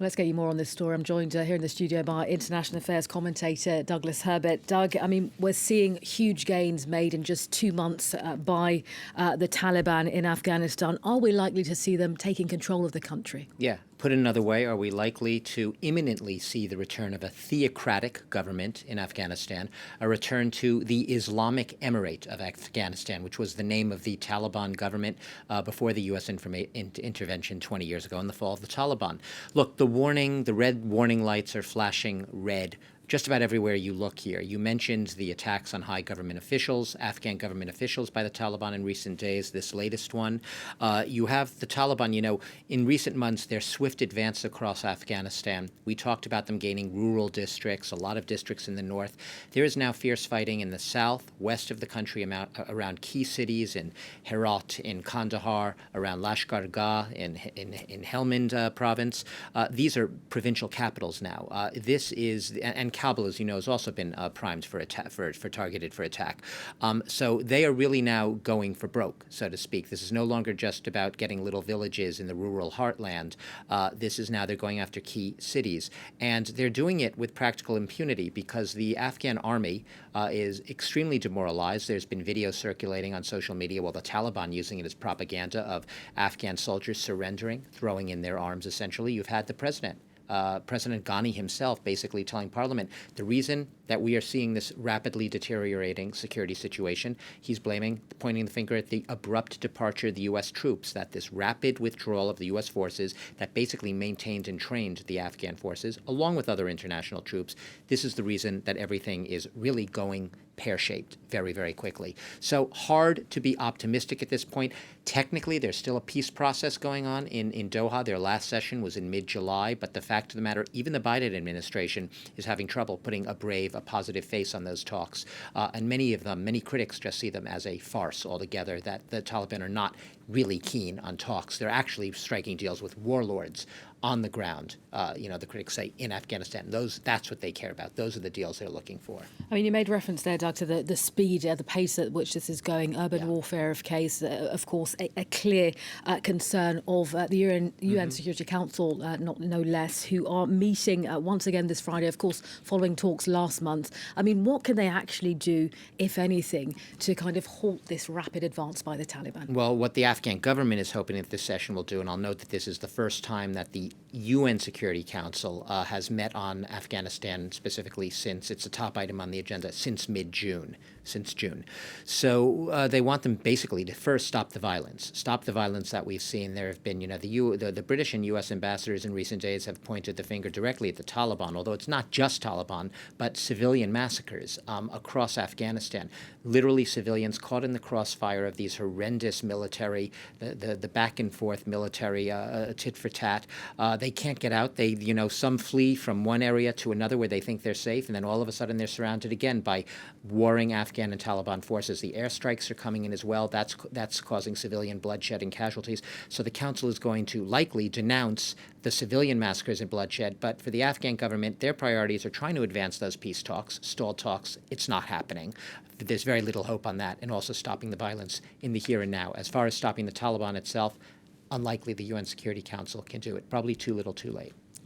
let's get you more on this story. I'm joined here in the studio by international affairs commentator Douglas Herbert. Doug, I mean, we're seeing huge gains made in just 2 months by the Taliban in Afghanistan. Are we likely to see them taking control of the country? Yeah. Put another way, are we likely to imminently see the return of a theocratic government in Afghanistan, a return to the Islamic Emirate of Afghanistan, which was the name of the Taliban government before the U.S. intervention 20 years ago in the fall of the Taliban? Look, the red warning lights are flashing red just about everywhere you look here. You mentioned the attacks on high government officials, Afghan government officials by the Taliban in recent days, this latest one. You have the Taliban, in recent months, their swift advance across Afghanistan. We talked about them gaining rural districts, a lot of districts in the north. There is now fierce fighting in the south, west of the country around key cities in Herat, in Kandahar, around Lashkar Gah, in Helmand province. These are provincial capitals now. And Kabul, as you know, has also been primed for targeted for attack. So they are really now going for broke, so to speak. This is no longer just about getting little villages in the rural heartland. This is now they're going after key cities. And they're doing it with practical impunity because the Afghan army is extremely demoralized. There's been videos circulating on social media, the Taliban using it as propaganda of Afghan soldiers surrendering, throwing in their arms, essentially. You've had the President Ghani himself basically telling Parliament the reason that we are seeing this rapidly deteriorating security situation, he's pointing the finger at the abrupt departure of the U.S. troops, that this rapid withdrawal of the U.S. forces that basically maintained and trained the Afghan forces, along with other international troops, this is the reason that everything is really going pear-shaped very, very quickly. So hard to be optimistic at this point. Technically, there's still a peace process going on in Doha. Their last session was in mid-July, but the fact of the matter, even the Biden administration is having trouble putting a positive face on those talks. And many critics just see them as a farce altogether, that the Taliban are not really keen on talks. They're actually striking deals with warlords on the ground, the critics say, in Afghanistan. That's what they care about. Those are the deals they're looking for. I mean, you made reference there, Doug, to the speed, the pace at which this is going. Urban warfare, of course, a clear concern of the UN Security Council, no less, who are meeting once again this Friday, of course, following talks last month. I mean, what can they actually do, if anything, to kind of halt this rapid advance by the Taliban? Well, what the Afghan government is hoping that this session will do, and I'll note that this is the first time that the UN Security Council has met on Afghanistan specifically since it's a top item on the agenda since June. So they want them basically to first stop the violence that we've seen. There have been, the British and U.S. ambassadors in recent days have pointed the finger directly at the Taliban, although it's not just Taliban, but civilian massacres across Afghanistan. Literally civilians caught in the crossfire of these horrendous military, the back and forth military tit for tat. They can't get out. Some flee from one area to another where they think they're safe, and then all of a sudden they're surrounded again by warring Afghan and Taliban forces. The airstrikes are coming in as well. That's causing civilian bloodshed and casualties. So the council is going to likely denounce the civilian massacres and bloodshed, but for the Afghan government, their priorities are trying to advance those peace talks, stalled talks. It's not happening. There's very little hope on that, and also stopping the violence in the here and now. As far as stopping the Taliban itself, unlikely the UN Security Council can do it. Probably too little, too late.